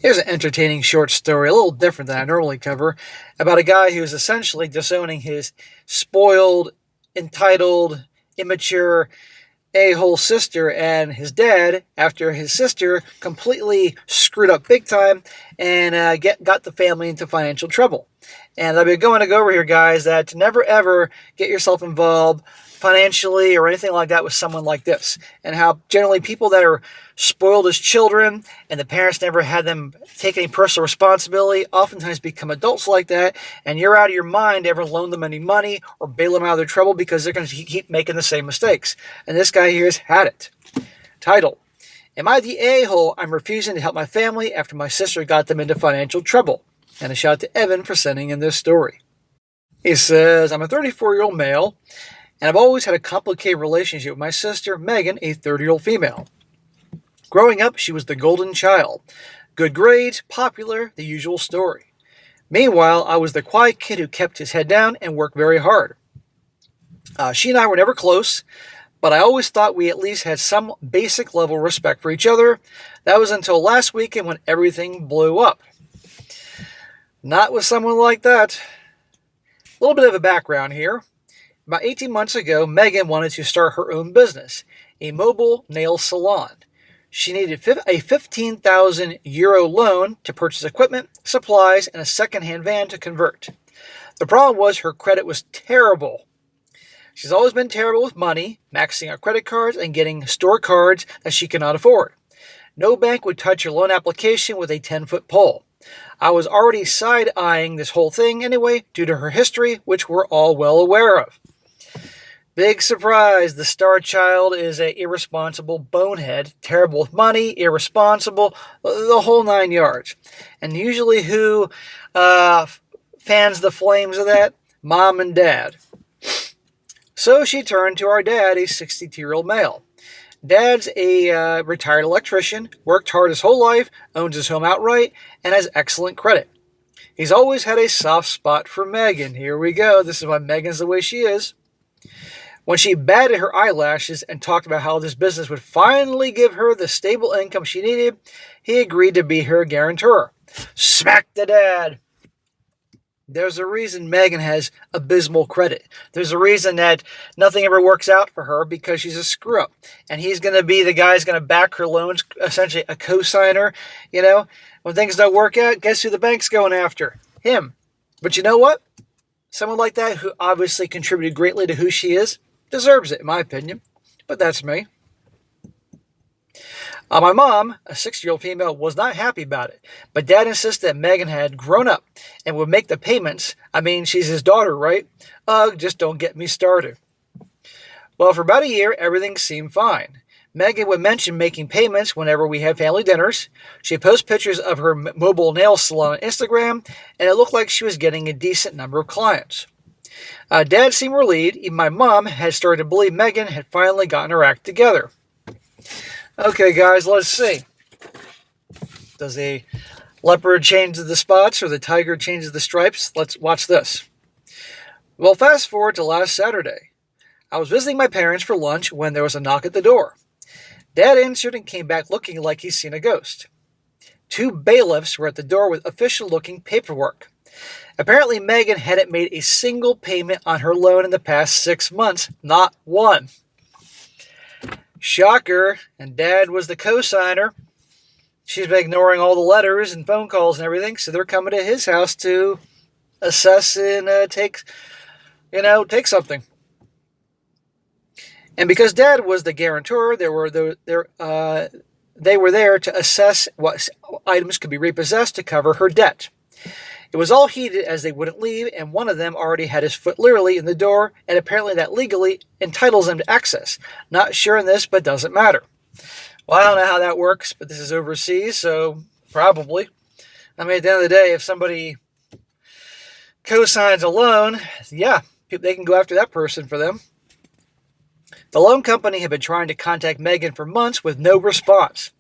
Here's an entertaining short story, a little different than I normally cover, about a guy who's essentially disowning his spoiled, entitled, immature, a-hole sister and his dad after his sister completely screwed up big time and got the family into financial trouble. And I've been going to go over here, guys, that to never ever get yourself involved financially or anything like that with someone like this. And how generally people that are spoiled as children and the parents never had them take any personal responsibility oftentimes become adults like that, and you're out of your mind to ever loan them any money or bail them out of their trouble because they're going to keep making the same mistakes. And this guy here has had it. Title: Am I the a-hole I'm refusing to help my family after my sister got them into financial trouble? And a shout out to Evan for sending in this story. He says, I'm a 34-year-old male, and I've always had a complicated relationship with my sister, Megan, a 30-year-old female. Growing up, she was the golden child. Good grades, popular, the usual story. Meanwhile, I was the quiet kid who kept his head down and worked very hard. She and I were never close, but I always thought we at least had some basic level of respect for each other. That was until last weekend when everything blew up. Not with someone like that. A little bit of a background here. About 18 months ago, Megan wanted to start her own business, a mobile nail salon. She needed a €15,000 loan to purchase equipment, supplies, and a second-hand van to convert. The problem was her credit was terrible. She's always been terrible with money, maxing out credit cards and getting store cards that she cannot afford. No bank would touch her loan application with a 10-foot pole. I was already side-eyeing this whole thing anyway due to her history, which we're all well aware of. Big surprise, the star child is an irresponsible bonehead, terrible with money, irresponsible, the whole 9 yards. And usually who fans the flames of that? Mom and Dad. So she turned to our dad, a 62-year-old male. Dad's a retired electrician, worked hard his whole life, owns his home outright, and has excellent credit. He's always had a soft spot for Megan. Here we go. This is why Megan's the way she is. When she batted her eyelashes and talked about how this business would finally give her the stable income she needed, he agreed to be her guarantor. Smack the dad. There's a reason Megan has abysmal credit. There's a reason that nothing ever works out for her because she's a screw-up. And he's going to be the guy who's going to back her loans, essentially a co-signer. You know, when things don't work out, guess who the bank's going after? Him. But you know what? Someone like that who obviously contributed greatly to who she is deserves it, in my opinion. But that's me. My mom, a 60-year-old female, was not happy about it, but Dad insisted that Megan had grown up and would make the payments. I mean, she's his daughter, right? Just don't get me started. Well, for about a year, everything seemed fine. Megan would mention making payments whenever we had family dinners. She'd post pictures of her mobile nail salon on Instagram, and it looked like she was getting a decent number of clients. Dad seemed relieved. Even my mom had started to believe Megan had finally gotten her act together. Okay, guys, let's see. Does a leopard change the spots or the tiger changes the stripes? Let's watch this. Well, fast forward to last Saturday. I was visiting my parents for lunch when there was a knock at the door. Dad answered and came back looking like he's seen a ghost. 2 bailiffs were at the door with official-looking paperwork. Apparently, Megan hadn't made a single payment on her loan in the past 6 months. Not one. Shocker, and Dad was the co-signer. She's been ignoring all the letters and phone calls and everything, so they're coming to his house to assess and take something. And because Dad was the guarantor, they were there to assess what items could be repossessed to cover her debt. It was all heated as they wouldn't leave, and one of them already had his foot literally in the door, and apparently that legally entitles him to access. Not sure in this, but doesn't matter. Well, I don't know how that works, but this is overseas, so probably. I mean, at the end of the day, if somebody co-signs a loan, yeah, they can go after that person for them. The loan company had been trying to contact Megan for months with no response.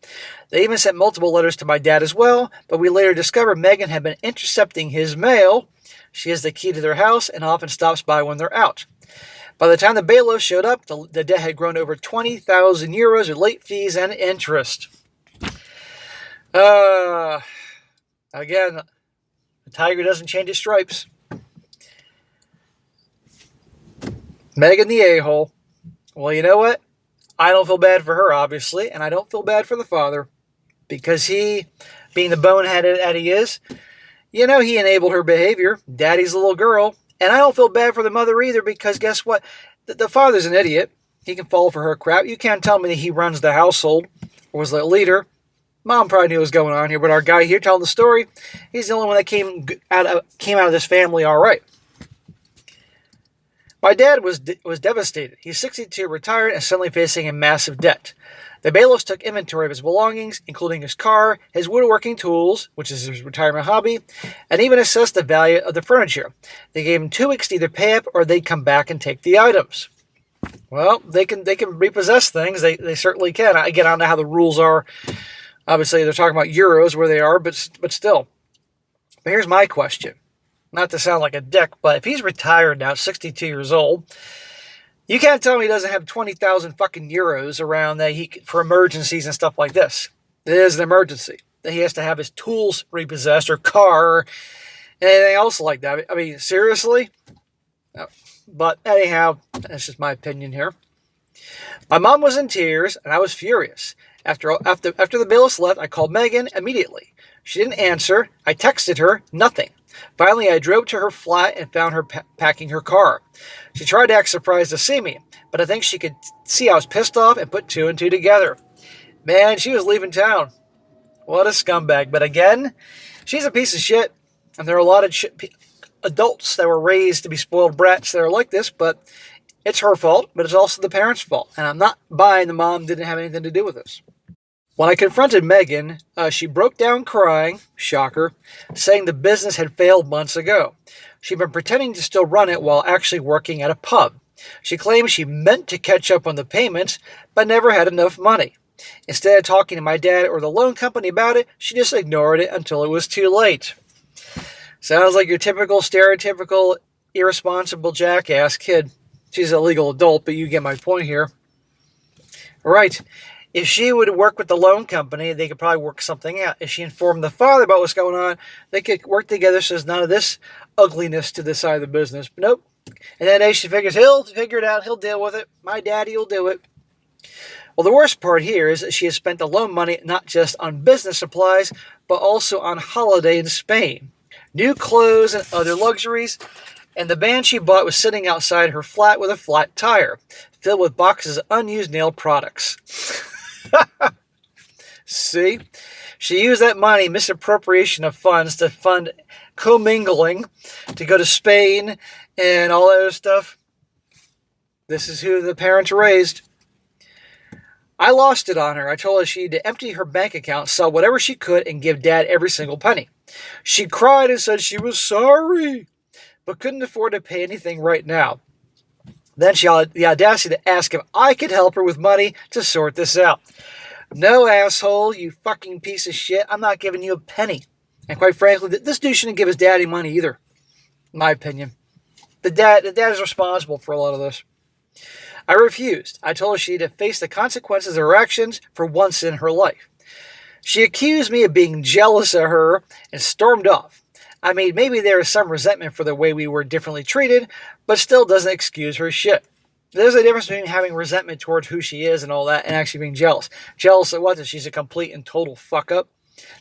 They even sent multiple letters to my dad as well, but we later discovered Megan had been intercepting his mail. She has the key to their house and often stops by when they're out. By the time the bailiffs showed up, the debt had grown over €20,000 with late fees and interest. Again, the tiger doesn't change its stripes. Megan the a-hole. Well, you know what? I don't feel bad for her, obviously, and I don't feel bad for the father. Because he, being the bonehead that he is, he enabled her behavior. Daddy's a little girl. And I don't feel bad for the mother either, because guess what? The father's an idiot. He can fall for her crap. You can't tell me that he runs the household or was the leader. Mom probably knew what was going on here, but our guy here telling the story, he's the only one that came out of this family all right. My dad was devastated. He's 62, retired, and suddenly facing a massive debt. The bailiffs took inventory of his belongings, including his car, his woodworking tools, which is his retirement hobby, and even assessed the value of the furniture. They gave him 2 weeks to either pay up or they'd come back and take the items. Well, they can repossess things. They certainly can. Again, I don't know how the rules are. Obviously, they're talking about euros where they are, but still. But here's my question. Not to sound like a dick, but if he's retired now, 62 years old, you can't tell me he doesn't have 20,000 fucking euros around that for emergencies and stuff like this. It is an emergency. That he has to have his tools repossessed or car or anything else like that. I mean, seriously? No. But anyhow, that's just my opinion here. My mom was in tears and I was furious. After the bailiffs left, I called Megan immediately. She didn't answer. I texted her, nothing. Finally, I drove to her flat and found her packing her car. She tried to act surprised to see me, but I think she could see I was pissed off and put 2 and 2 together. Man, she was leaving town. What a scumbag. But again, she's a piece of shit, and there are a lot of adults that were raised to be spoiled brats that are like this, but it's her fault, but it's also the parents' fault. And I'm not buying the mom didn't have anything to do with this. When I confronted Megan, she broke down crying, shocker, saying the business had failed months ago. She'd been pretending to still run it while actually working at a pub. She claimed she meant to catch up on the payments, but never had enough money. Instead of talking to my dad or the loan company about it, she just ignored it until it was too late. Sounds like your typical, stereotypical, irresponsible jackass kid. She's a legal adult, but you get my point here. Right. If she would work with the loan company, they could probably work something out. If she informed the father about what's going on, they could work together so there's none of this ugliness to this side of the business. But nope. And then she figures he'll figure it out. He'll deal with it. My daddy will do it. Well, the worst part here is that she has spent the loan money not just on business supplies, but also on holiday in Spain. New clothes and other luxuries. And the van she bought was sitting outside her flat with a flat tire, filled with boxes of unused nail products. See? She used that money, misappropriation of funds, to fund commingling, to go to Spain and all that other stuff. This is who the parents raised. I lost it on her. I told her she had to empty her bank account, sell whatever she could, and give Dad every single penny. She cried and said she was sorry, but couldn't afford to pay anything right now. Then she had the audacity to ask if I could help her with money to sort this out. No, asshole, you fucking piece of shit. I'm not giving you a penny. And quite frankly, this dude shouldn't give his daddy money either, in my opinion. The dad is responsible for a lot of this. I refused. I told her she had to face the consequences of her actions for once in her life. She accused me of being jealous of her and stormed off. I mean, maybe there is some resentment for the way we were differently treated, but still doesn't excuse her shit. There's a difference between having resentment towards who she is and all that and actually being jealous. Jealous of what? That she's a complete and total fuck-up?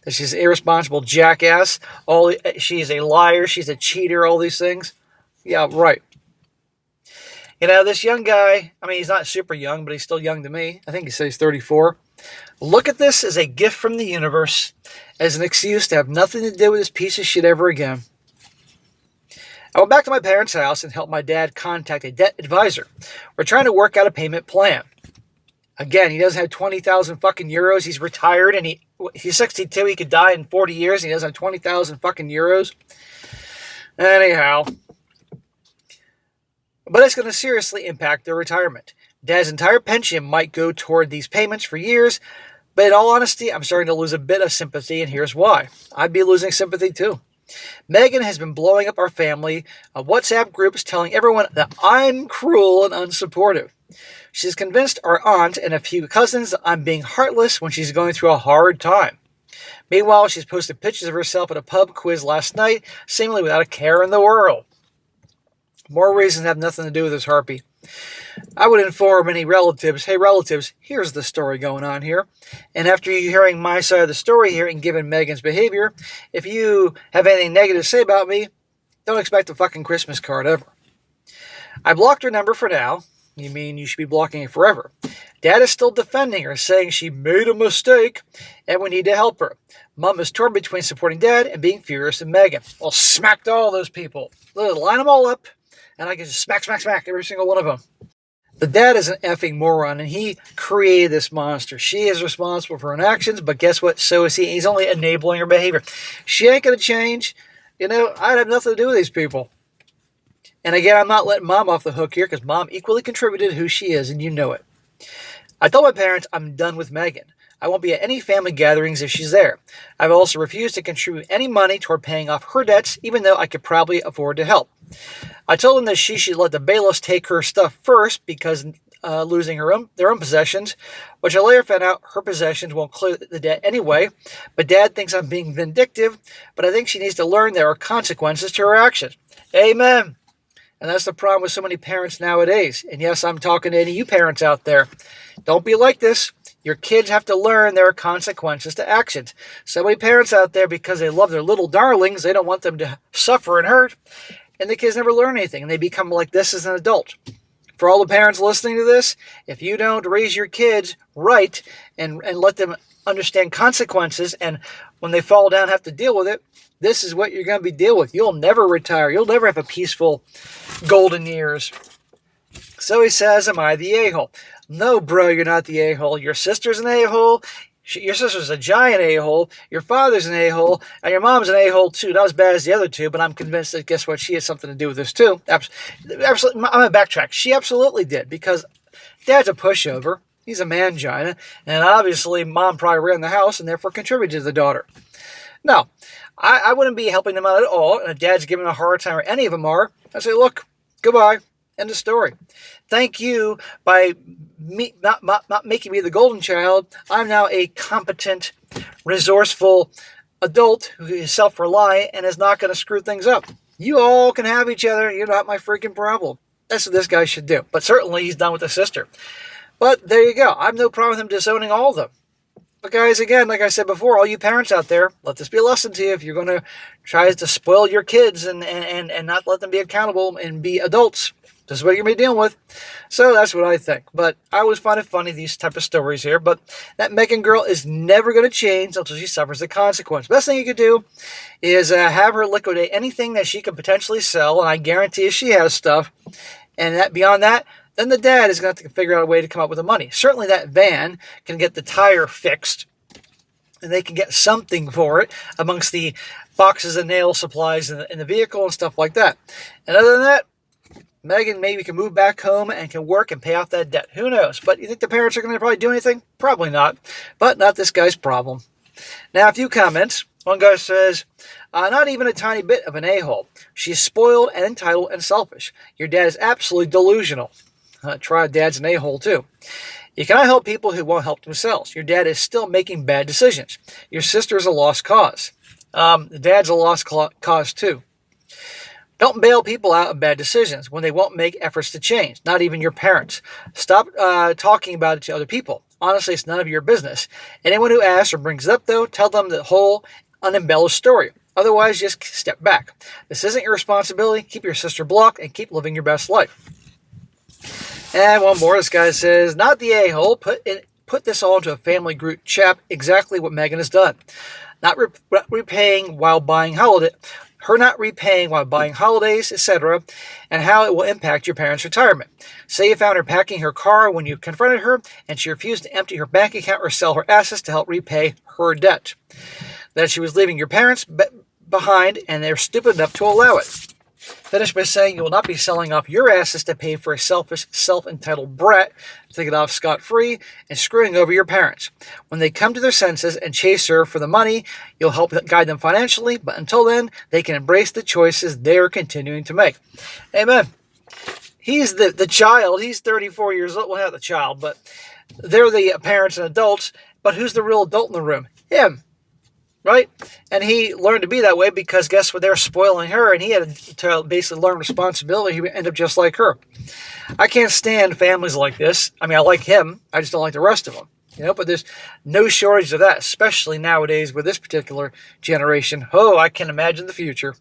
That she's an irresponsible jackass? She's a liar, she's a cheater, all these things? Yeah, right. You know, this young guy, I mean, he's not super young, but he's still young to me. I think he said he's 34. Look at this as a gift from the universe, as an excuse to have nothing to do with this piece of shit ever again. I went back to my parents' house and helped my dad contact a debt advisor. We're trying to work out a payment plan. Again, he doesn't have 20,000 fucking euros. He's retired and he's 62. He could die in 40 years and he doesn't have 20,000 fucking euros. Anyhow. But it's going to seriously impact their retirement. Dad's entire pension might go toward these payments for years, but in all honesty, I'm starting to lose a bit of sympathy, and here's why. I'd be losing sympathy too. Megan has been blowing up our family on WhatsApp groups telling everyone that I'm cruel and unsupportive. She's convinced our aunt and a few cousins that I'm being heartless when she's going through a hard time. Meanwhile, she's posted pictures of herself at a pub quiz last night, seemingly without a care in the world. More reasons have nothing to do with this harpy. I would inform any relatives, hey relatives, here's the story going on here. And after you hearing my side of the story here and given Megan's behavior, if you have anything negative to say about me, don't expect a fucking Christmas card ever. I blocked her number for now. You mean you should be blocking it forever? Dad is still defending her, saying she made a mistake and we need to help her. Mom is torn between supporting Dad and being furious at Megan. Well, smack to all those people. Line them all up, and I can just smack every single one of them. The dad is an effing moron, and he created this monster. She is responsible for her actions, but guess what? So is he. He's only enabling her behavior. She ain't going to change. I'd have nothing to do with these people. And again, I'm not letting Mom off the hook here, because Mom equally contributed to who she is, and you know it. I told my parents I'm done with Megan. I won't be at any family gatherings if she's there. I've also refused to contribute any money toward paying off her debts, even though I could probably afford to help. I told them that she should let the bailiffs take her stuff first because losing their own possessions, which I later found out her possessions won't clear the debt anyway. But Dad thinks I'm being vindictive, but I think she needs to learn there are consequences to her actions. Amen. And that's the problem with so many parents nowadays. And yes, I'm talking to any of you parents out there. Don't be like this. Your kids have to learn there are consequences to actions. So many parents out there, because they love their little darlings, they don't want them to suffer and hurt. And the kids never learn anything, and they become like this as an adult. For all the parents listening to this, if you don't raise your kids right and let them understand consequences, and when they fall down have to deal with it, this is what you're going to be dealing with. You'll never retire. You'll never have a peaceful golden years. So he says, am I the a-hole? No, bro, you're not the a-hole. Your sister's an a-hole. Your sister's a giant a-hole, your father's an a-hole, and your mom's an a-hole too. Not as bad as the other two, but I'm convinced that, guess what, she has something to do with this too. Absolutely, I'm going to backtrack. She absolutely did, because Dad's a pushover. He's a mangina, and obviously Mom probably ran the house and therefore contributed to the daughter. No, I wouldn't be helping them out at all, and if Dad's giving a hard time, or any of them are, I'd say, look, goodbye, end of story. Thank you, by me not making me the golden child, I'm now a competent, resourceful adult who is self-reliant and is not going to screw things up. You all can have each other. You're not my freaking problem. That's what this guy should do. But certainly he's done with the sister. But there you go. I have no problem with him disowning all of them. But guys, again, like I said before, all you parents out there, let this be a lesson to you. If you're going to try to spoil your kids and not let them be accountable and be adults, this is what you're going to be dealing with. So that's what I think. But I always find it funny, these type of stories here. But that Megan girl is never going to change until she suffers the consequence. Best thing you could do is have her liquidate anything that she could potentially sell. And I guarantee you she has stuff. And that beyond that, then the dad is going to have to figure out a way to come up with the money. Certainly that van can get the tire fixed. And they can get something for it amongst the boxes of nail supplies in the vehicle and stuff like that. And other than that, Megan maybe can move back home and can work and pay off that debt. Who knows? But you think the parents are going to probably do anything? Probably not. But not this guy's problem. Now, a few comments. One guy says, not even a tiny bit of an a-hole. She's spoiled and entitled and selfish. Your dad is absolutely delusional. Try dad's an a-hole too. You cannot help people who won't help themselves. Your dad is still making bad decisions. Your sister is a lost cause. The dad's a lost cause too. Don't bail people out of bad decisions when they won't make efforts to change, not even your parents. Stop talking about it to other people. Honestly, it's none of your business. Anyone who asks or brings it up, though, tell them the whole unembellished story. Otherwise, just step back. This isn't your responsibility. Keep your sister blocked and keep living your best life. And one more. This guy says, not the a-hole. Put this all into a family group chat. Exactly what Megan has done. Not repaying while buying holiday. Her not repaying while buying holidays, etc., and how it will impact your parents' retirement. Say you found her packing her car when you confronted her, and she refused to empty her bank account or sell her assets to help repay her debt. That she was leaving your parents behind, and they're stupid enough to allow it. Finish by saying you will not be selling off your assets to pay for a selfish, self-entitled brat to take it off scot-free and screwing over your parents. When they come to their senses and chase her for the money, you'll help guide them financially, but until then, they can embrace the choices they're continuing to make. Amen. He's the child. He's 34 years old. Well, not the child, but they're the parents and adults. But who's the real adult in the room? Him. right? And he learned to be that way because guess what? They're spoiling her, and he had to basically learn responsibility. He would end up just like her. I can't stand families like this. I mean, I like him. I just don't like the rest of them. But there's no shortage of that, especially nowadays with this particular generation. Oh, I can imagine the future.